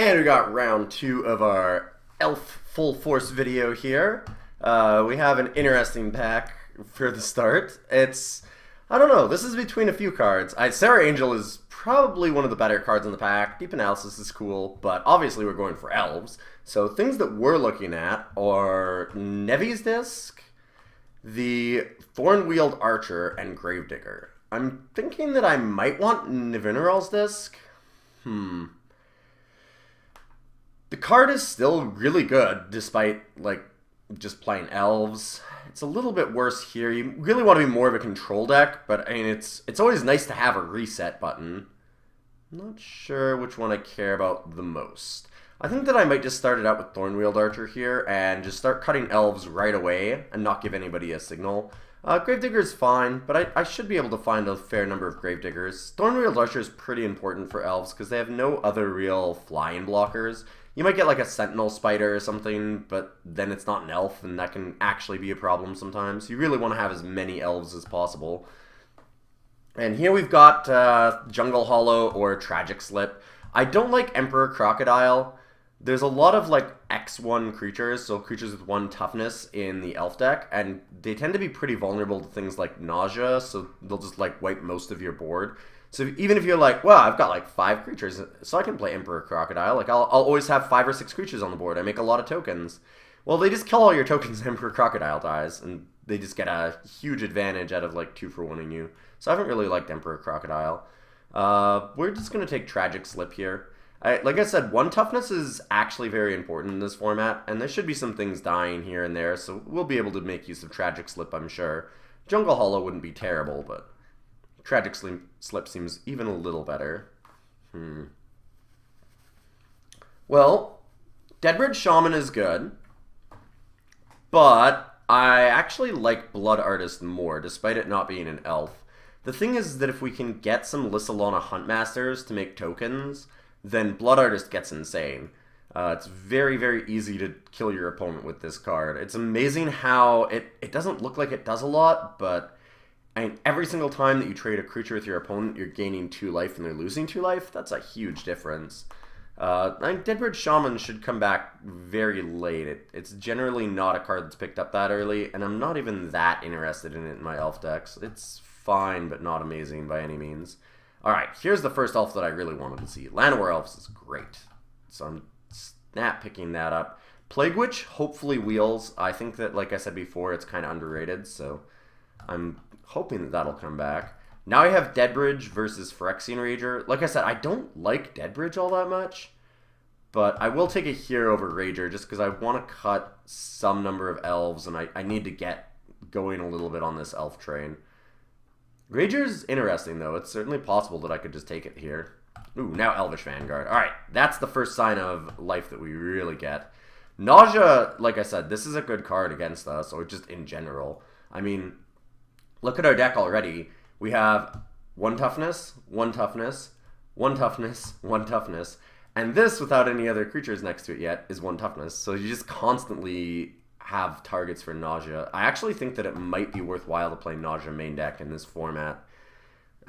And we got round 2 of our Elf Full Force video here. We have an interesting pack for the start. I don't know, this is between a few cards. Sarah Angel is probably one of the better cards in the pack. Deep Analysis is cool, but obviously we're going for Elves. So things that we're looking at are Nevi's Disc, the Thorn-Wheeled Archer, and Gravedigger. I'm thinking that I might want Nevinyrral's Disc. The card is still really good, despite, just playing Elves. It's a little bit worse here. You really want to be more of a control deck, but, I mean, it's always nice to have a reset button. I'm not sure which one I care about the most. I think that I might just start it out with Thorn-Wheeled Archer here, and just start cutting Elves right away, and not give anybody a signal. Gravedigger is fine, but I should be able to find a fair number of Gravediggers. Thorn-Wheeled Archer is pretty important for Elves, because they have no other real flying blockers. You might get like a Sentinel Spider or something, but then it's not an elf, and that can actually be a problem sometimes. You really want to have as many elves as possible. And here we've got Jungle Hollow or Tragic Slip. I don't like Emperor Crocodile. There's a lot of X1 creatures, so creatures with 1 toughness in the elf deck, and they tend to be pretty vulnerable to things like nausea, so they'll just wipe most of your board. So even if you're well, I've got 5 creatures, so I can play Emperor Crocodile. I'll always have 5 or 6 creatures on the board. I make a lot of tokens. Well, they just kill all your tokens and Emperor Crocodile dies, and they just get a huge advantage out of 2 for 1ing you. So I haven't really liked Emperor Crocodile. We're just going to take Tragic Slip here. Like I said, 1 toughness is actually very important in this format, and there should be some things dying here and there, so we'll be able to make use of Tragic Slip, I'm sure. Jungle Hollow wouldn't be terrible, but Tragic Slip seems even a little better. Well, Deadbridge Shaman is good, but I actually like Blood Artist more, despite it not being an elf. The thing is that if we can get some Lissalana Huntmasters to make tokens, then Blood Artist gets insane. It's very, very easy to kill your opponent with this card. It's amazing how it doesn't look like it does a lot, but every single time that you trade a creature with your opponent, you're gaining 2 life and they're losing 2 life. That's a huge difference. I think Deadbridge Shaman should come back very late. It's generally not a card that's picked up that early, and I'm not even that interested in it in my elf decks. It's fine, but not amazing by any means. Alright, here's the first elf that I really wanted to see. Llanowar Elves is great. So I'm snap picking that up. Plague Witch hopefully wheels. I think that, like I said before, it's kind of underrated, so I'm hoping that that'll come back. Now I have Deadbridge versus Phyrexian Rager. Like I said, I don't like Deadbridge all that much, but I will take a hero over Rager just because I want to cut some number of elves, and I need to get going a little bit on this elf train. Rager's interesting, though. It's certainly possible that I could just take it here. Ooh, now Elvish Vanguard. Alright, that's the first sign of life that we really get. Nausea, like I said, this is a good card against us, or just in general. I mean, look at our deck already. We have 1 toughness, 1 toughness, 1 toughness, 1 toughness, and this, without any other creatures next to it yet, is 1 toughness. So you just constantly have targets for Nausea. I actually think that it might be worthwhile to play Nausea main deck in this format.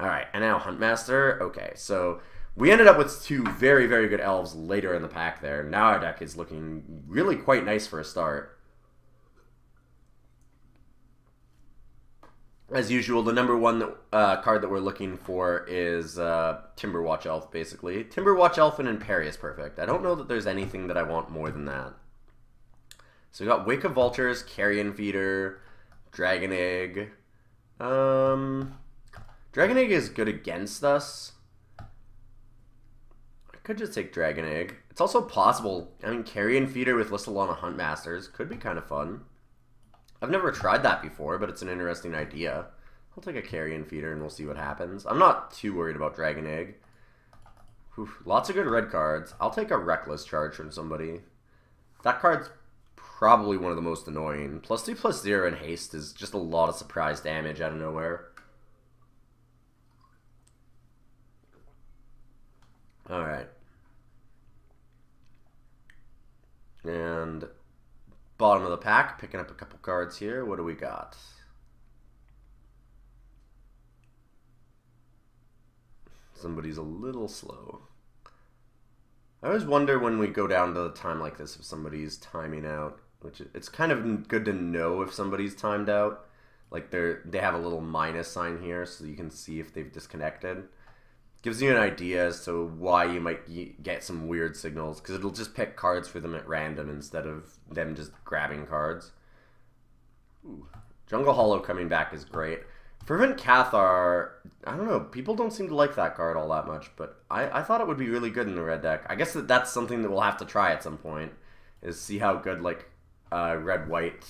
Alright, and now Huntmaster. Okay, so we ended up with 2 very, very good elves later in the pack there. Now our deck is looking really quite nice for a start. As usual, the number 1 card that we're looking for is Timberwatch Elf, basically. Timberwatch Elf and Imperia is perfect. I don't know that there's anything that I want more than that. So we got Wake of Vultures, Carrion Feeder, Dragon Egg. Dragon Egg is good against us. I could just take Dragon Egg. It's also possible, I mean, Carrion Feeder with Lissalana Huntmasters could be kind of fun. I've never tried that before, but it's an interesting idea. I'll take a Carrion Feeder and we'll see what happens. I'm not too worried about Dragon Egg. Oof, lots of good red cards. I'll take a Reckless Charge from somebody. That card's probably one of the most annoying. +2/+0 and haste is just a lot of surprise damage out of nowhere. Alright. And bottom of the pack, picking up a couple cards here. What do we got? Somebody's a little slow. I always wonder when we go down to the time like this if somebody's timing out, which it's kind of good to know if somebody's timed out. Like they have a little minus sign here so you can see if they've disconnected. Gives you an idea as to why you might get some weird signals, because it'll just pick cards for them at random instead of them just grabbing cards. Ooh. Jungle Hollow coming back is great. Fervent Cathar, I don't know, people don't seem to like that card all that much, but I thought it would be really good in the red deck. I guess that's something that we'll have to try at some point, is see how good, like, red-white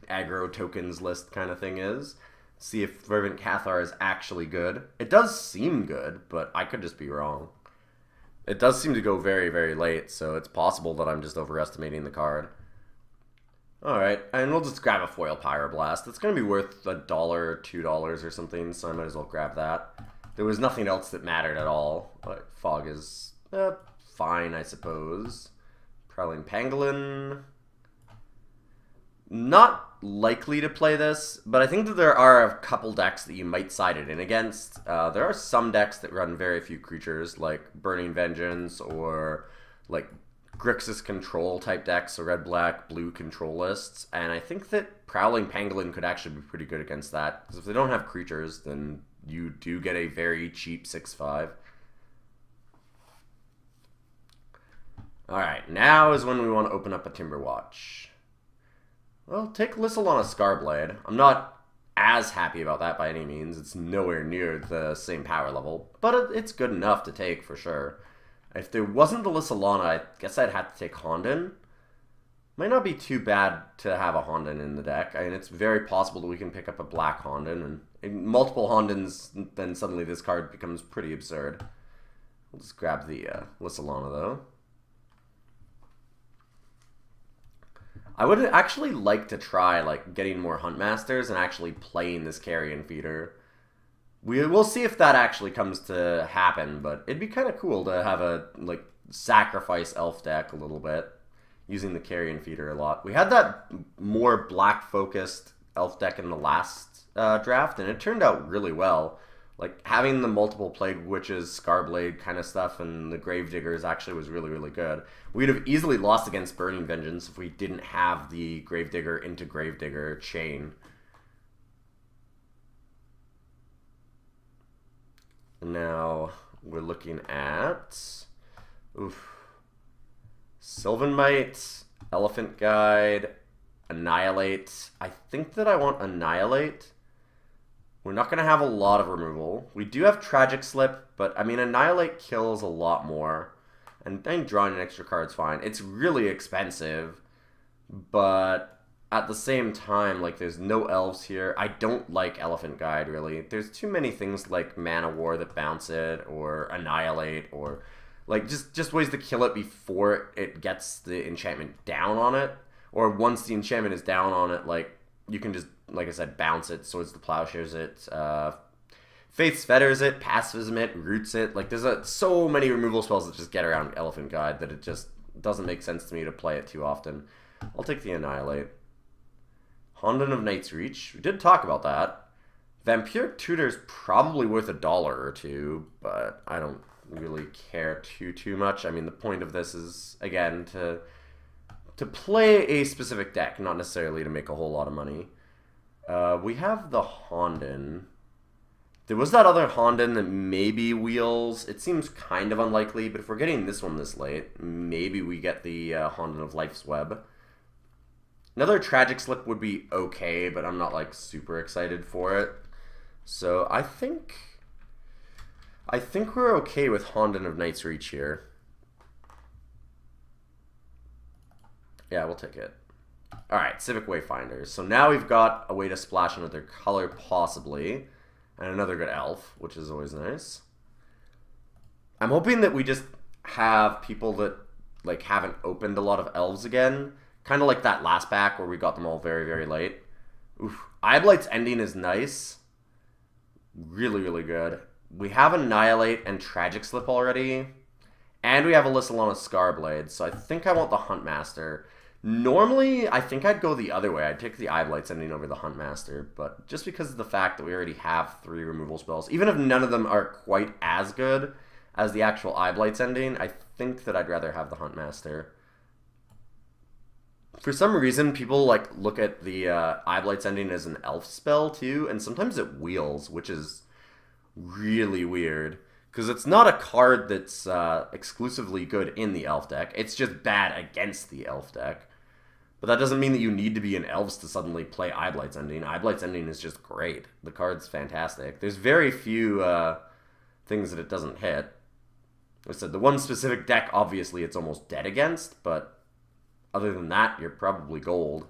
aggro tokens list kind of thing is. See if Fervent Cathar is actually good. It does seem good, but I could just be wrong. It does seem to go very, very late, so it's possible that I'm just overestimating the card. Alright, and we'll just grab a foil Pyroblast. It's going to be worth $1 or $2 or something, so I might as well grab that. There was nothing else that mattered at all. But Fog is fine, I suppose. Prowling Pangolin. Not likely to play this, but I think that there are a couple decks that you might side it in against. There are some decks that run very few creatures, like Burning Vengeance or like Grixis control type decks, so red, black, blue control lists, and I think that Prowling Pangolin could actually be pretty good against that, because if they don't have creatures, then you do get a very cheap 6/5. Alright, now is when we want to open up a Timberwatch. Well, take Lissel on a Scarblade. I'm not as happy about that by any means. It's nowhere near the same power level, but it's good enough to take for sure. If there wasn't the Lissalana, I guess I'd have to take Honden. Might not be too bad to have a Honden in the deck. I mean, it's very possible that we can pick up a black Honden, and in multiple Hondens, then suddenly this card becomes pretty absurd. We'll just grab the Lissalana, though. I would actually like to try like getting more Huntmasters and actually playing this Carrion Feeder. We'll see if that actually comes to happen, but it'd be kind of cool to have a like sacrifice elf deck a little bit, using the Carrion Feeder a lot. We had that more black focused elf deck in the last draft, and it turned out really well. Like having the multiple Plague Witches, Scarblade kind of stuff, and the Gravediggers actually was really, really good. We'd have easily lost against Burning Vengeance if we didn't have the Gravedigger into Gravedigger chain. Now we're looking at Sylvanmite, Elephant Guide, Annihilate. I think that I want Annihilate. We're not going to have a lot of removal. We do have Tragic Slip, but I mean Annihilate kills a lot more. And then drawing an extra card's fine. It's really expensive, but at the same time, like, there's no elves here. I don't like Elephant Guide, really. There's too many things like Mana War that bounce it, or Annihilate, or, like, just ways to kill it before it gets the enchantment down on it. Or once the enchantment is down on it, like, you can just, like I said, bounce it, Swords to Plowshares it, Faith's Fetters it, Pacifism it, Roots it. Like, there's so many removal spells that just get around Elephant Guide that it just doesn't make sense to me to play it too often. I'll take the Annihilate. Honden of Night's Reach. We did talk about that. Vampiric Tutor's probably worth $1 or $2, but I don't really care too much. I mean, the point of this is, again, to play a specific deck, not necessarily to make a whole lot of money. We have the Honden. There was that other Honden that maybe wheels. It seems kind of unlikely, but if we're getting this one this late, maybe we get the Honden of Life's Web. Another Tragic Slip would be okay, but I'm not like super excited for it. So I think we're okay with Honden of Night's Reach here. Yeah, we'll take it. Alright, Civic Wayfinders. So now we've got a way to splash another color, possibly. And another good elf, which is always nice. I'm hoping that we just have people that like haven't opened a lot of elves again. Kind of like that last pack where we got them all very, very late. Oof. Eyeblight's Ending is nice. Really, really good. We have Annihilate and Tragic Slip already. And we have Alyssa on a Scarblade. So I think I want the Huntmaster. Normally, I think I'd go the other way. I'd take the Eyeblight's Ending over the Huntmaster. But just because of the fact that we already have 3 removal spells, even if none of them are quite as good as the actual Eye Blight's ending, I think that I'd rather have the Huntmaster. For some reason, people like look at the Eye Blight's ending as an elf spell too, and sometimes it wheels, which is really weird. Because it's not a card that's exclusively good in the elf deck. It's just bad against the elf deck. But that doesn't mean that you need to be in Elves to suddenly play Eye Blight's Ending. Eye Blight's Ending is just great. The card's fantastic. There's very few things that it doesn't hit. Like I said, the one specific deck, obviously, it's almost dead against, but other than that, you're probably gold.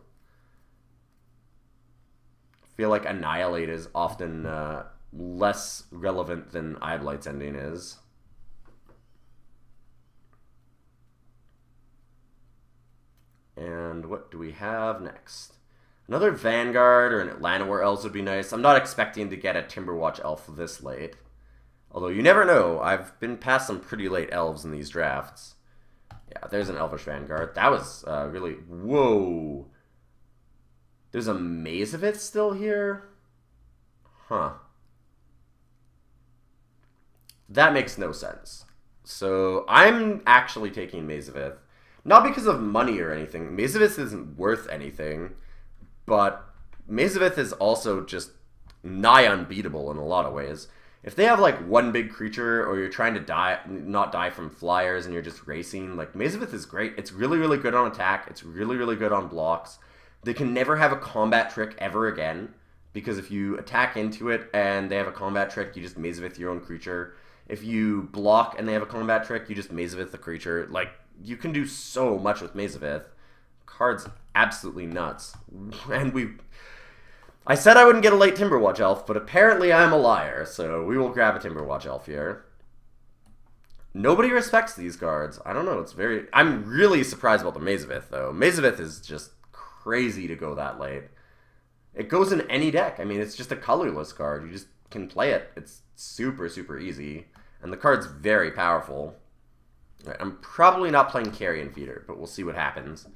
I feel like Annihilate is often less relevant than Eye Blight's Ending is. And what do we have next? Another Vanguard or an Llanowar Elves would be nice. I'm not expecting to get a Timberwatch Elf this late. Although you never know. I've been past some pretty late Elves in these drafts. Yeah, there's an Elvish Vanguard. That was really... Whoa. There's a Maze of It still here? Huh. That makes no sense. So I'm actually taking Maze of It. Not because of money or anything. Maze of Ith isn't worth anything, but Maze of Ith is also just nigh unbeatable in a lot of ways. If they have like one big creature, or you're trying to not die from flyers, and you're just racing, like Maze of Ith is great. It's really, really good on attack. It's really, really good on blocks. They can never have a combat trick ever again, because if you attack into it and they have a combat trick, you just Maze of Ith your own creature. If you block and they have a combat trick, you just Maze of Ith the creature. Like, you can do so much with Maze of Ith. Card's absolutely nuts. And I said I wouldn't get a late Timberwatch Elf, but apparently I'm a liar, so we will grab a Timberwatch Elf here. Nobody respects these cards. I don't know, I'm really surprised about the Maze of Ith, though. Maze of Ith is just crazy to go that late. It goes in any deck. I mean, it's just a colorless card. You just can play it. It's super, super easy. And the card's very powerful. Right, I'm probably not playing Carrion Feeder, but we'll see what happens.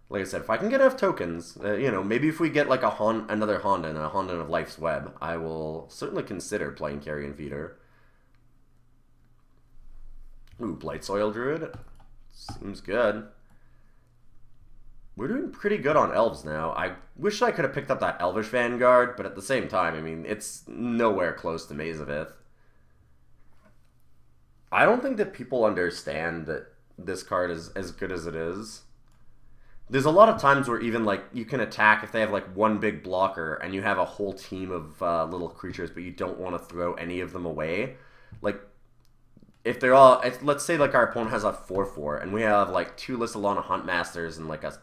Like I said, if I can get enough tokens, maybe if we get like another Honden and a Honden of Life's Web, I will certainly consider playing Carrion Feeder. Ooh, Blight Soil Druid. Seems good. We're doing pretty good on Elves now. I wish I could have picked up that Elvish Vanguard, but at the same time, I mean, it's nowhere close to Maze of Ith. I don't think that people understand that this card is as good as it is. There's a lot of times where even, like, you can attack if they have, like, one big blocker and you have a whole team of little creatures, but you don't want to throw any of them away. Like, if they're all... let's say, like, our opponent has a 4/4 and we have, like, 2 Lissalana Huntmasters and, like, a...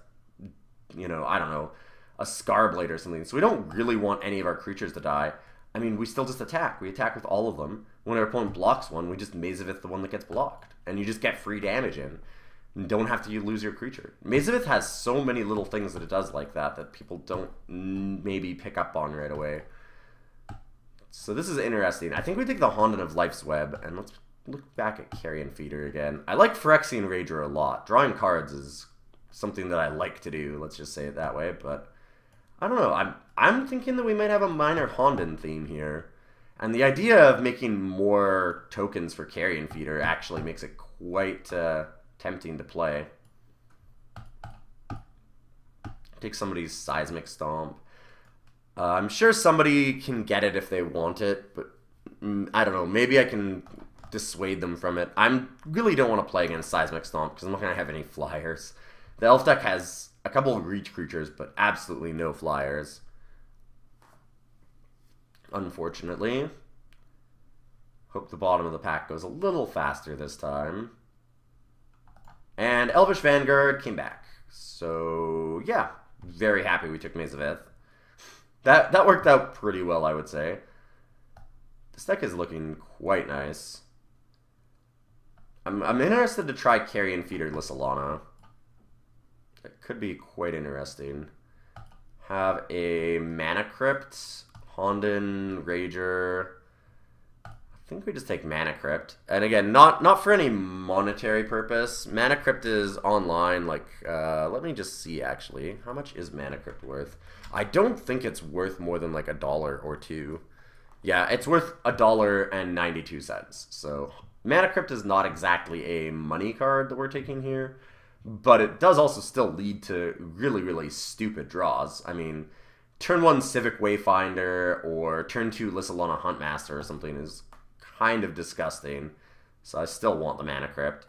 I don't know, a Scarblade or something. So we don't really want any of our creatures to die. I mean, we still just attack. We attack with all of them. When our opponent blocks one, we just Maze of Ith the one that gets blocked. And you just get free damage in. And don't have to lose your creature. Maze of Ith has so many little things that it does like that people don't maybe pick up on right away. So this is interesting. I think we take the Honden of Life's Web, and let's look back at Carrion Feeder again. I like Phyrexian Rager a lot. Drawing cards is something that I like to do, let's just say it that way, but I don't know. I'm thinking that we might have a minor Honden theme here. And the idea of making more tokens for Carrion Feeder actually makes it quite tempting to play. Take somebody's Seismic Stomp. I'm sure somebody can get it if they want it, but I don't know. Maybe I can dissuade them from it. I really don't want to play against Seismic Stomp because I'm not going to have any flyers. The Elf deck has a couple of reach creatures, but absolutely no flyers. Unfortunately. Hope the bottom of the pack goes a little faster this time. And Elvish Vanguard came back. So, yeah. Very happy we took Maze of Ith. That worked out pretty well, I would say. This deck is looking quite nice. I'm interested to try Carrion Feeder Lissalana. It could be quite interesting. Have a Mana Crypt, Honden, Rager. I think we just take Mana Crypt. And again, not for any monetary purpose. Mana Crypt is online, like, let me just see, actually. How much is Mana Crypt worth? I don't think it's worth more than, like, $1 or $2. Yeah, it's worth $1.92. So, Mana Crypt is not exactly a money card that we're taking here, but it does also still lead to really, really stupid draws. I mean, turn 1 Civic Wayfinder or turn 2 Lysalona Huntmaster or something is kind of disgusting. So I still want the Mana Crypt.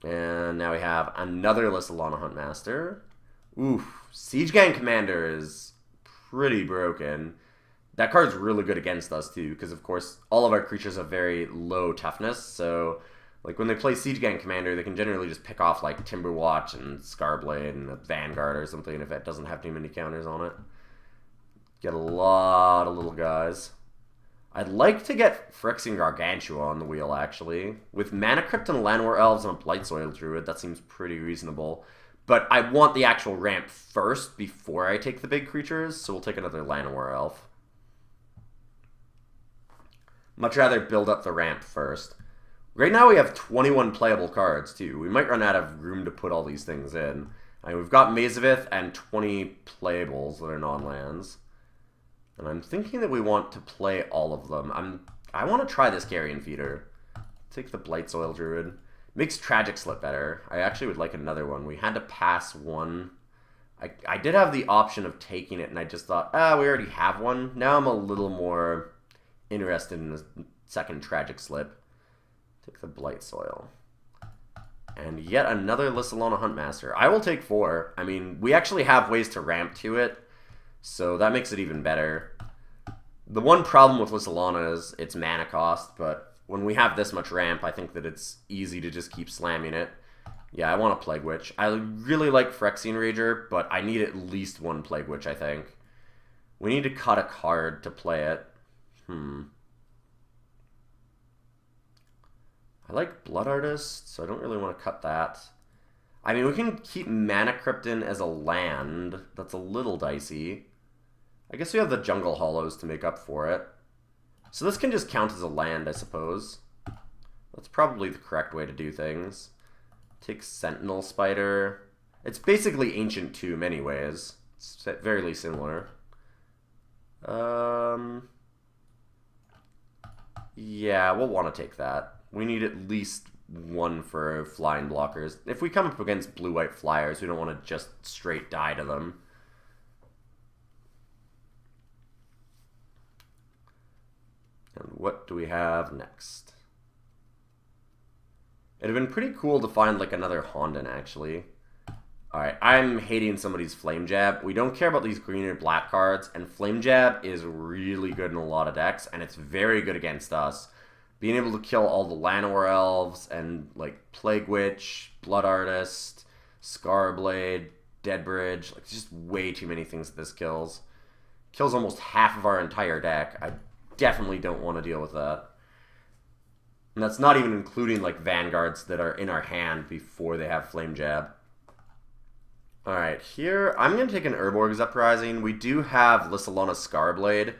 And now we have another Lysalona Huntmaster. Oof, Siege Gang Commander is pretty broken. That card's really good against us too, because of course all of our creatures have very low toughness, so like when they play Siege Gang Commander, they can generally just pick off like Timberwatch and Scarblade and a Vanguard or something if it doesn't have too many counters on it. Get a lot of little guys. I'd like to get Phyrexian Gargantua on the wheel, actually. With Mana Crypt and Llanowar Elves and a Blightsoil Druid, that seems pretty reasonable. But I want the actual ramp first before I take the big creatures, so we'll take another Llanowar Elf. Much rather build up the ramp first. Right now we have 21 playable cards, too. We might run out of room to put all these things in. I mean, we've got Maze of Ith and 20 playables that are non-lands. And I'm thinking that we want to play all of them. I want to try this Carrion Feeder. Take the Blightsoil Druid. Makes Tragic Slip better. I actually would like another one. We had to pass one. I did have the option of taking it, and I just thought, we already have one. Now I'm a little more interested in the second Tragic Slip. Take the Blightsoil. And yet another Lysalona Huntmaster. I will take 4. I mean, we actually have ways to ramp to it, so that makes it even better. The one problem with Lysalona is its mana cost, but when we have this much ramp, I think that it's easy to just keep slamming it. Yeah, I want a Plague Witch. I really like Phyrexian Rager, but I need at least one Plague Witch, I think. We need to cut a card to play it. I like Blood Artist, so I don't really want to cut that. I mean, we can keep Mana Crypt in as a land. That's a little dicey. I guess we have the Jungle Hollows to make up for it. So this can just count as a land, I suppose. That's probably the correct way to do things. Take Sentinel Spider. It's basically Ancient Tomb anyways. It's very similar. Yeah, we'll want to take that. We need at least one for flying blockers. If we come up against blue-white flyers, we don't want to just straight die to them. And what do we have next? It'd have been pretty cool to find like another Honden, actually. Alright, I'm hating somebody's Flame Jab. We don't care about these green or black cards, and Flame Jab is really good in a lot of decks, and it's very good against us. Being able to kill all the Llanowar Elves and like Plague Witch, Blood Artist, Scarblade, Deadbridge, like just way too many things that this kills. Kills almost half of our entire deck. I definitely don't want to deal with that. And that's not even including like Vanguards that are in our hand before they have Flame Jab. Alright, here I'm going to take an Urborg's Uprising. We do have Lysalona Scarblade.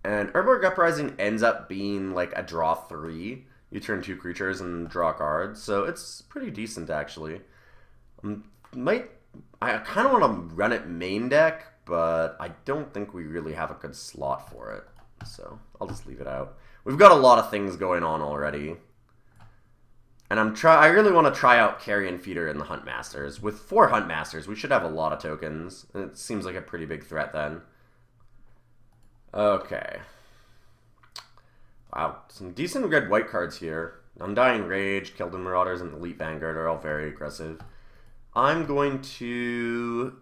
And Urborg Uprising ends up being like a draw 3. You turn 2 creatures and draw cards, so it's pretty decent actually. I kind of want to run it main deck, but I don't think we really have a good slot for it, so I'll just leave it out. We've got a lot of things going on already, and I really want to try out Carrion Feeder and the Huntmasters. With 4 Huntmasters, we should have a lot of tokens. It seems like a pretty big threat then. Okay. Wow, some decent red-white cards here. Undying Rage, Keldon Marauders, and Elite Vanguard are all very aggressive. I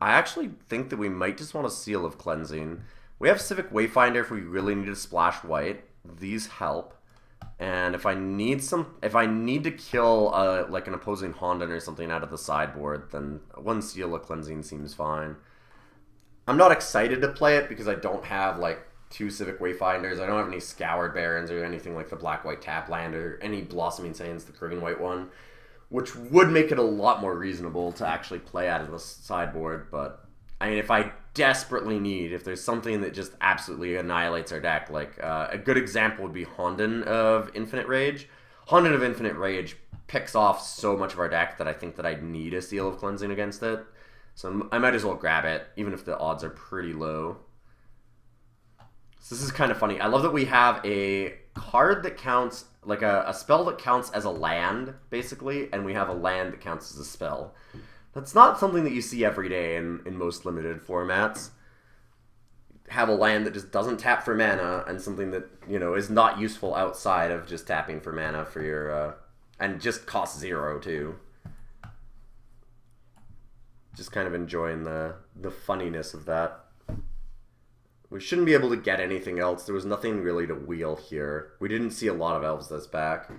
actually think that we might just want a Seal of Cleansing. We have Civic Wayfinder if we really need to splash white. These help. And if I need to kill like an opposing Honden or something out of the sideboard, then one Seal of Cleansing seems fine. I'm not excited to play it because I don't have like 2 Civic Wayfinders. I don't have any Scoured Barons or anything like the Black-White Tapland or any Blossoming Sands, the green-white one, which would make it a lot more reasonable to actually play out of the sideboard. But I mean, if I desperately need, if there's something that just absolutely annihilates our deck, like a good example would be Honden of Infinite Rage. Honden of Infinite Rage picks off so much of our deck that I think that I need a Seal of Cleansing against it. So I might as well grab it, even if the odds are pretty low. So this is kind of funny. I love that we have a card that counts like a spell that counts as a land, basically, and we have a land that counts as a spell. That's not something that you see every day in most limited formats. Have a land that just doesn't tap for mana, and something that, you know, is not useful outside of just tapping for mana for your, and just costs 0, too. Just kind of enjoying the funniness of that. We shouldn't be able to get anything else. There was nothing really to wheel here. We didn't see a lot of Elves this back.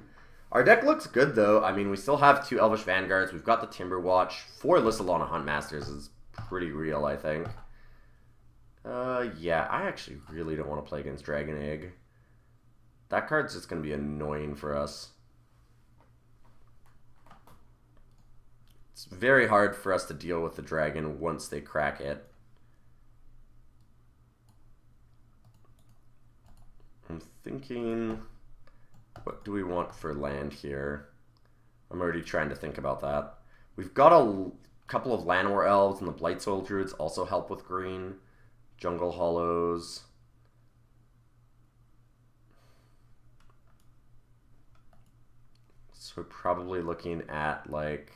Our deck looks good, though. I mean, we still have 2 Elvish Vanguards. We've got the Timber Watch. 4 Lissalana Huntmasters is pretty real, I think. Yeah, I actually really don't want to play against Dragon Egg. That card's just going to be annoying for us. It's very hard for us to deal with the dragon once they crack it. I'm thinking, what do we want for land here? I'm already trying to think about that. We've got a couple of Llanowar Elves, and the Blightsoil Druids also help with green. Jungle Hollows. So we're probably looking at like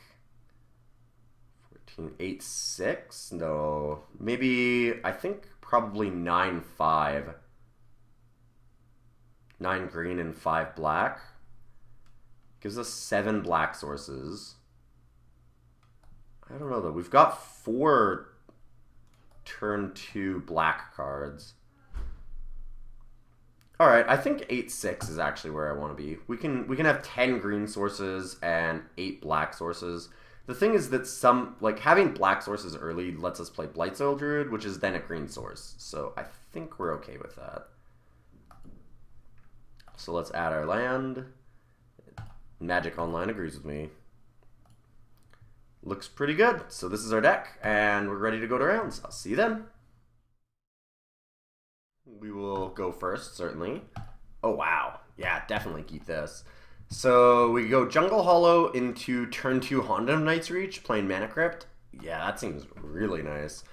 14, 8-6? No, maybe, I think probably 9-5. 9 green and 5 black. Gives us 7 black sources. I don't know though. We've got 4 turn 2 black cards. Alright, I think 8-6 is actually where I want to be. We can have 10 green sources and 8 black sources. The thing is that having black sources early lets us play Blightsoil Druid, which is then a green source. So I think we're okay with that. So let's add our land. Magic Online agrees with me. Looks pretty good. So this is our deck, and we're ready to go to rounds. I'll see you then. We will go first, certainly. Oh, wow. Yeah, definitely keep this. So we go Jungle Hollow into turn 2 Honda of Knight's Reach, playing Mana Crypt. Yeah, that seems really nice.